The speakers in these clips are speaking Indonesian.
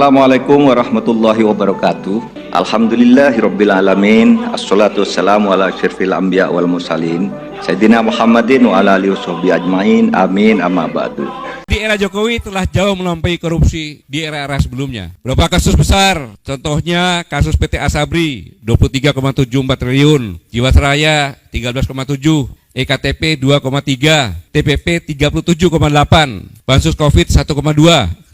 Assalamualaikum warahmatullahi wabarakatuh. Alhamdulillahirabbil alamin. Assalatu wassalamu ala asyrofil anbiya wal mursalin Sayyidina Muhammadin wa ala alihi washabihi ajmain. Amin amma ba'du. Di era Jokowi telah jauh melampaui korupsi di era-era sebelumnya. Berapa kasus besar? Contohnya kasus PT Asabri 23,74 triliun, Jiwasraya 13,7, EKTP 2,3, TPP 37,8, Bansos Covid 1,02,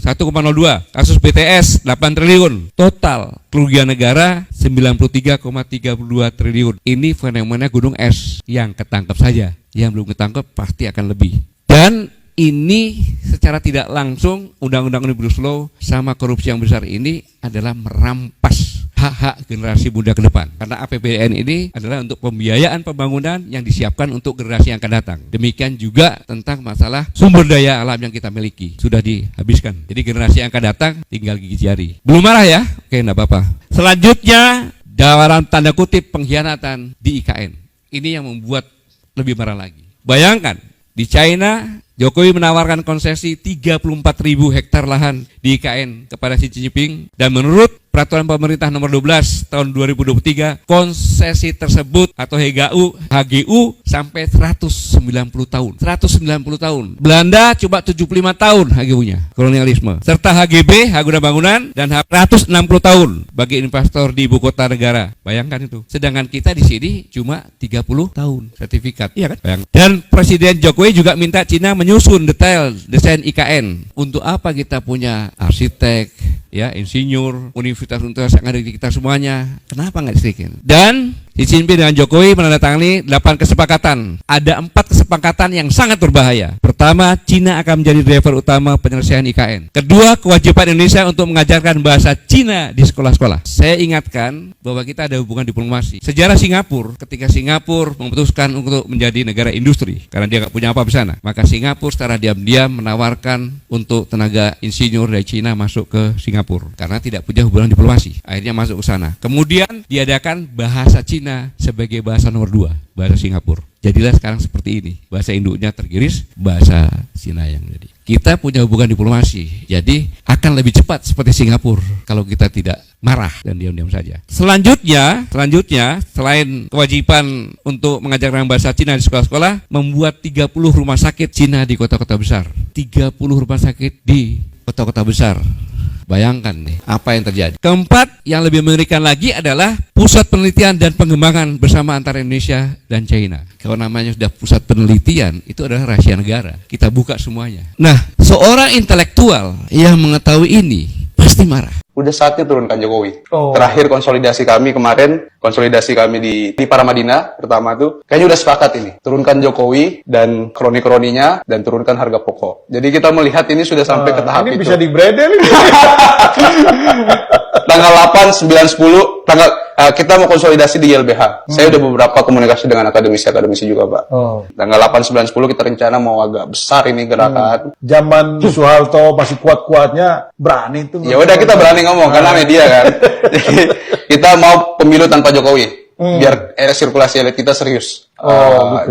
kasus BTS 8 triliun, total kerugian negara 93,32 triliun. Ini fenomena gunung es yang ketangkep saja, yang belum ketangkep pasti akan lebih. Dan ini secara tidak langsung undang-undang Omnibus Law sama korupsi yang besar ini adalah merampas hak-hak generasi muda ke depan. Karena APBN ini adalah untuk pembiayaan pembangunan yang disiapkan untuk generasi yang akan datang. Demikian juga tentang masalah sumber daya alam yang kita miliki. Sudah dihabiskan. Jadi generasi yang akan datang tinggal gigi jari. Belum marah ya? Oke, enggak apa-apa. Selanjutnya, dalam tanda kutip pengkhianatan di IKN. Ini yang membuat lebih marah lagi. Bayangkan, di China, Jokowi menawarkan konsesi 34.000 hektar lahan di IKN kepada Xi Jinping, dan menurut Peraturan Pemerintah Nomor 12 Tahun 2023, konsesi tersebut atau HGU sampai 190 tahun. 190 tahun. Belanda cuma 75 tahun HGU-nya, kolonialisme. Serta HGB, hak guna bangunan, dan 160 tahun bagi investor di ibu kota negara. Bayangkan itu. Sedangkan kita di sini cuma 30 tahun sertifikat. Iya kan? Bayangkan. Dan Presiden Jokowi juga minta Cina menyusun detail desain IKN. Untuk apa kita punya arsitek, ya, insinyur, universitas yang ada di kita semuanya? Kenapa nggak disediakan? Dan Xi Jinping dengan Jokowi menandatangani 8 kesepakatan. Ada 4 kesepakatan yang sangat berbahaya. Pertama, Cina akan menjadi driver utama penyelesaian IKN. Kedua, kewajiban Indonesia untuk mengajarkan bahasa Cina di sekolah-sekolah. Saya ingatkan bahwa kita ada hubungan diplomasi. Sejarah Singapura, ketika Singapura memutuskan untuk menjadi negara industri, karena dia nggak punya apa di sana, maka Singapura secara diam-diam menawarkan untuk tenaga insinyur dari Cina masuk ke Singapura, karena tidak punya hubungan diplomasi. Akhirnya masuk ke sana. Kemudian diadakan bahasa Cina sebagai bahasa nomor 2, bahasa Singapura. Jadilah sekarang seperti ini. Bahasa induknya tergiris, bahasa Cina yang jadi. Kita punya hubungan diplomasi, jadi akan lebih cepat seperti Singapura kalau kita tidak marah dan diam-diam saja. Selanjutnya, selain kewajiban untuk mengajarkan bahasa Cina di sekolah-sekolah, membuat 30 rumah sakit Cina di kota-kota besar. 30 rumah sakit di kota-kota besar. Bayangkan nih apa yang terjadi. Keempat, yang lebih mengerikan lagi adalah pusat penelitian dan pengembangan bersama antara Indonesia dan China. Kalau namanya sudah pusat penelitian, itu adalah rahasia negara. Kita buka semuanya. Nah, seorang intelektual yang mengetahui ini pasti marah. Udah saatnya turunkan Jokowi. Terakhir konsolidasi kami di Paramadina pertama tuh, kayaknya udah sepakat ini. Turunkan Jokowi dan kroni-kroninya, dan turunkan harga pokok. Jadi kita melihat ini sudah sampai ke tahap ini itu. Bisa di-bredel ini. Tanggal 8, 9, 10, kita mau konsolidasi di YLBH. Saya udah beberapa komunikasi dengan akademisi juga, Pak. Tanggal 8, 9, 10 kita rencana mau agak besar ini gerakan. Zaman Soeharto masih kuat-kuatnya, berani tuh. Ya udah, kita berani ngomong karena media kan. Jadi, kita mau pemilu tanpa Jokowi. Biar sirkulasi elit kita serius.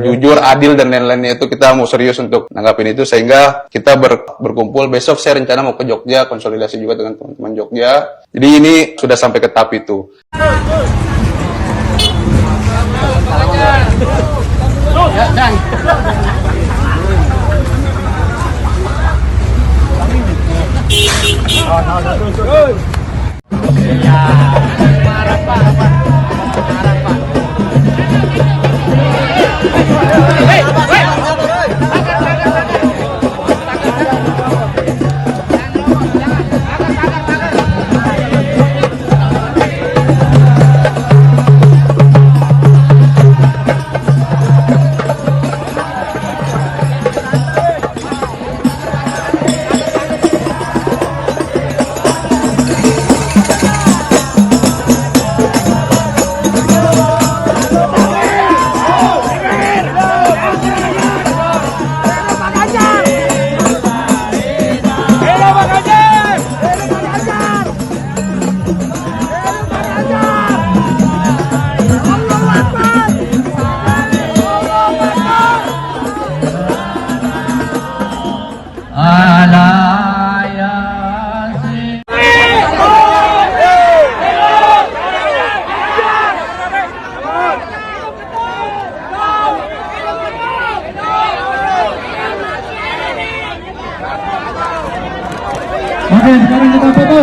Jujur, adil, dan lain-lainnya itu kita mau serius untuk nanggapin itu, sehingga kita berkumpul. Besok saya rencana mau ke Jogja, konsolidasi juga dengan teman-teman Jogja. Jadi ini sudah sampai ke tahap itu. Oke, sekarang kita foto.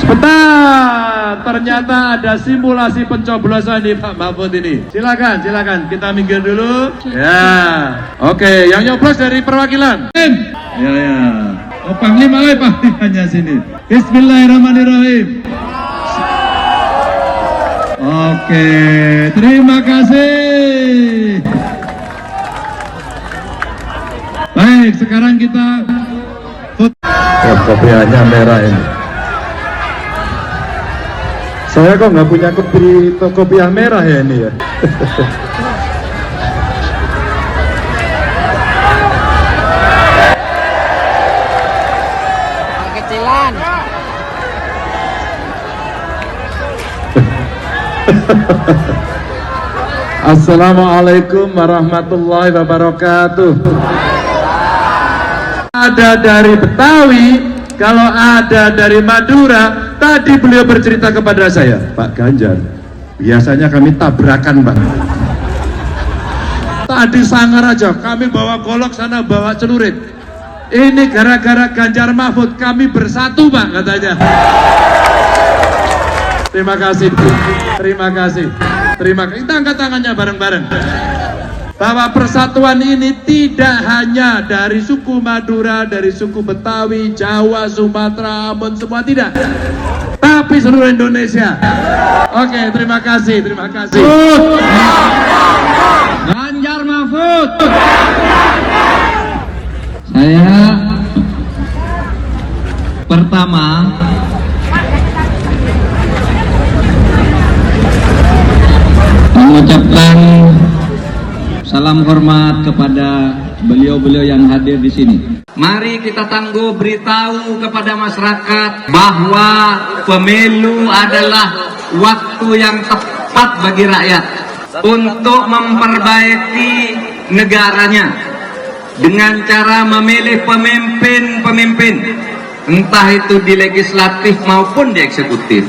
Sebentar, ternyata ada simulasi pencoblosan di Pak Mahfud ini. Silakan, silakan, kita minggir dulu. Ya, oke, yang nyoblos dari perwakilan. Ya, ya. Oh, Panglima, Panglimanya sini. Bismillahirrahmanirrahim. Oke, terima kasih. Baik, sekarang kita kopiahnya merah ini. Saya kok nggak punya kopiah merah ya ini ya. Kecilan. Assalamualaikum warahmatullahi wabarakatuh. Ada dari Betawi, kalau ada dari Madura. Tadi beliau bercerita kepada saya, Pak Ganjar, biasanya kami tabrakan, Pak. Tadi sangar aja, kami bawa golok sana, bawa celurit. Ini gara-gara Ganjar Mahfud, kami bersatu, Pak, katanya. Terima kasih, Bu. Terima kasih. Terima kasih. Kita angkat tangannya bareng-bareng. Bahwa persatuan ini tidak hanya dari suku Madura, dari suku Betawi, Jawa, Sumatera, Ambon, semua tidak, tapi seluruh Indonesia. Oke, terima kasih, terima kasih. Ganjar Mahfud. Saya pertama mengucapkan salam hormat kepada beliau-beliau yang hadir di sini. Mari kita tangguh beritahu kepada masyarakat bahwa pemilu adalah waktu yang tepat bagi rakyat untuk memperbaiki negaranya dengan cara memilih pemimpin-pemimpin, entah itu di legislatif maupun di eksekutif,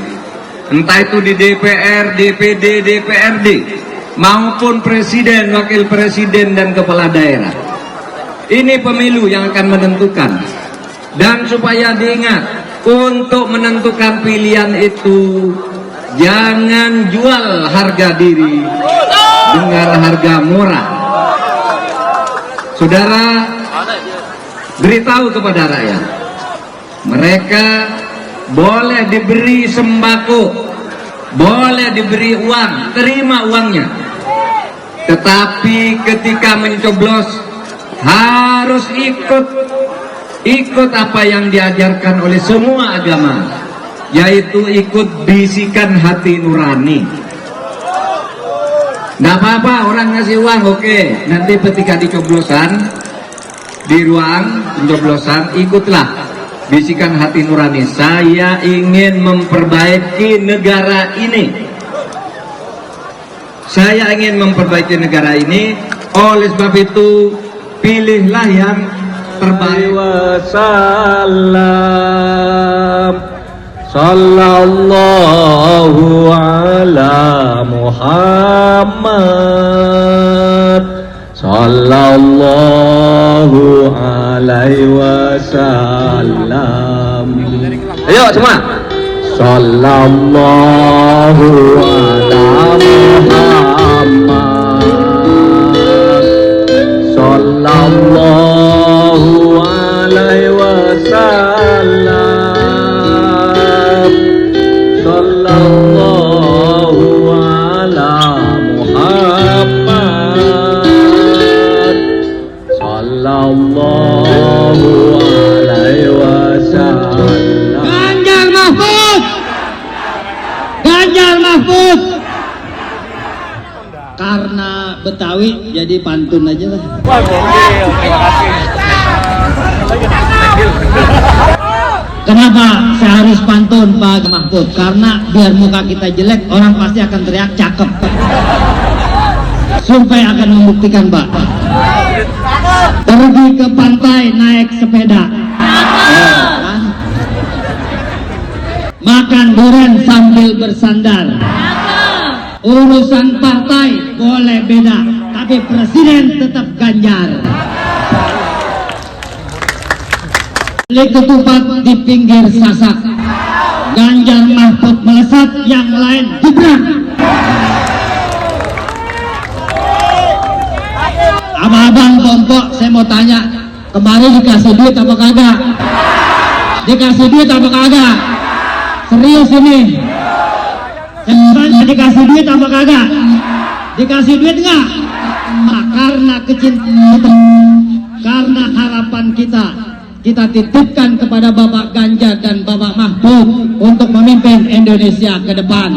entah itu di DPR, DPD, DPRD, maupun presiden, wakil presiden, dan kepala daerah. Ini pemilu yang akan menentukan. Dan supaya diingat, untuk menentukan pilihan itu jangan jual harga diri dengan harga murah. Saudara, beritahu kepada rakyat, mereka boleh diberi sembako, boleh diberi uang, terima uangnya. Tetapi ketika mencoblos harus ikut apa yang diajarkan oleh semua agama, yaitu ikut bisikan hati nurani. Nggak apa-apa orang ngasih uang, oke. Nanti ketika dicoblosan di ruang pencoblosan, ikutlah bisikan hati nurani. Saya ingin memperbaiki negara ini. Saya ingin memperbaiki negara ini. Oleh sebab itu, pilihlah yang terbaik. Wassalam. Sallallahu ala Muhammad. Sallallahu alaihi wasallam. Ayo semua. Sallallahu ala Muhammad. Sallallahu alaihi wasallam. Sallallahu ala Muhammad. Sallallahu alaihi wasallam. Ganjar Mahfud. Ganjar Mahfud. Karena Betawi jadi pantun aja lah. Wah, gokil. Terima kasih. Kenapa saya harus pantun Pak Mahfud? Karena biar muka kita jelek, orang pasti akan teriak cakep. Survei akan membuktikan, Pak. Pergi ke pantai naik sepeda. Ya, kan? makan durian sambil bersandar. Urusan partai boleh beda, tapi presiden tetap Ganjar. Beli ketupat di pinggir sasak, Ganjar Mahfud melesat, yang lain jebrak. Abang-abang kelompok, saya mau tanya, kemarin dikasih duit apa kagak? Dikasih duit apa kagak? Serius ini? Dikasih duit apa kagak? Dikasih duit nggak? Nah, karena kecintaan, karena harapan kita titipkan kepada Bapak Ganjar dan Bapak Mahfud untuk memimpin Indonesia ke depan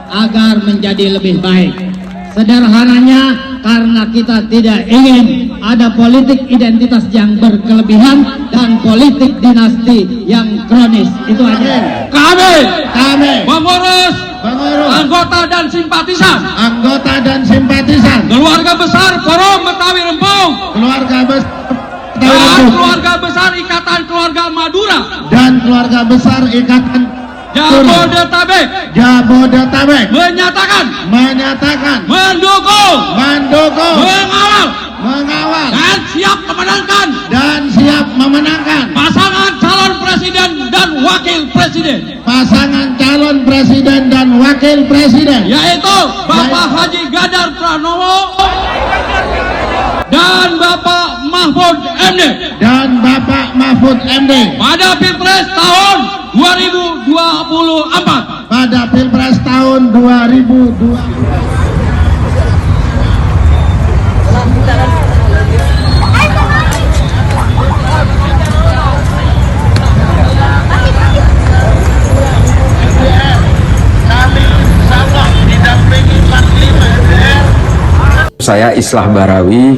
agar menjadi lebih baik. Sederhananya, karena kita tidak ingin ada politik identitas yang berkelebihan dan politik dinasti yang kronis. Itu aja. Kami Mengurus anggota dan simpatisan keluarga besar Forum Betawi Rempung dan keluarga besar Ikatan Keluarga Madura Dan keluarga besar Ikatan Jabodetabek menyatakan mendukung mengawal dan siap memenangkan pasangan calon presiden dan wakil presiden yaitu Bapak Haji Ganjar Pranowo dan Bapak Mahfud MD pada Pilpres tahun 2024. Saya Islah Barawi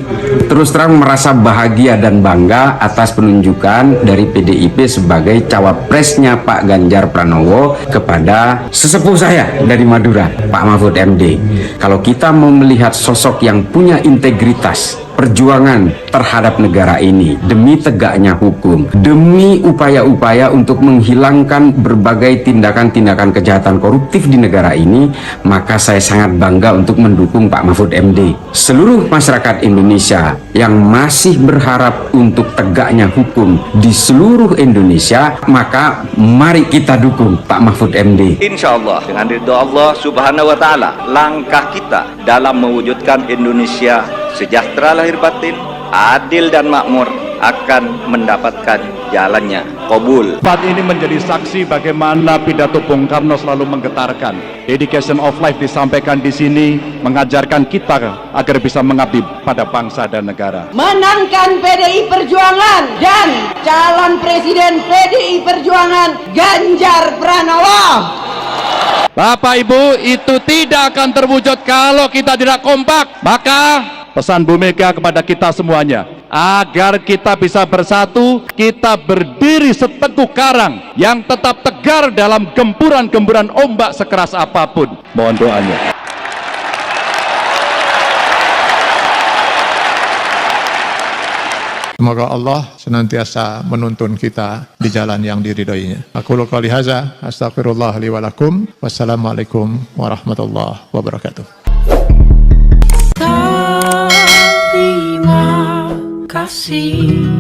terus terang merasa bahagia dan bangga atas penunjukan dari PDIP sebagai cawapresnya Pak Ganjar Pranowo kepada sesepuh saya dari Madura, Pak Mahfud MD. Kalau kita mau melihat sosok yang punya integritas, perjuangan terhadap negara ini demi tegaknya hukum, demi upaya-upaya untuk menghilangkan berbagai tindakan-tindakan kejahatan koruptif di negara ini, maka saya sangat bangga untuk mendukung Pak Mahfud MD. Seluruh masyarakat Indonesia yang masih berharap untuk tegaknya hukum di seluruh Indonesia, maka mari kita dukung Pak Mahfud MD. Insya Allah dengan ridho Allah Subhanahu wa Ta'ala, langkah kita dalam mewujudkan Indonesia sejahtera lahir batin, adil dan makmur akan mendapatkan jalannya. Qabul. Saat ini menjadi saksi bagaimana pidato Bung Karno selalu menggetarkan. Dedication of life disampaikan di sini, mengajarkan kita agar bisa mengabdi pada bangsa dan negara. Menangkan PDI Perjuangan dan calon presiden PDI Perjuangan Ganjar Pranowo. Bapak Ibu, itu tidak akan terwujud kalau kita tidak kompak. Maka pesan Bu Mega kepada kita semuanya, agar kita bisa bersatu, kita berdiri seteguh karang yang tetap tegar dalam gempuran-gempuran ombak sekeras apapun. Mohon doanya. Semoga Allah senantiasa menuntun kita di jalan yang diridhoinya. Aku qouli hadza, astaghfirullah li wa lakum. Wassalamualaikum warahmatullahi wabarakatuh. Terima kasih.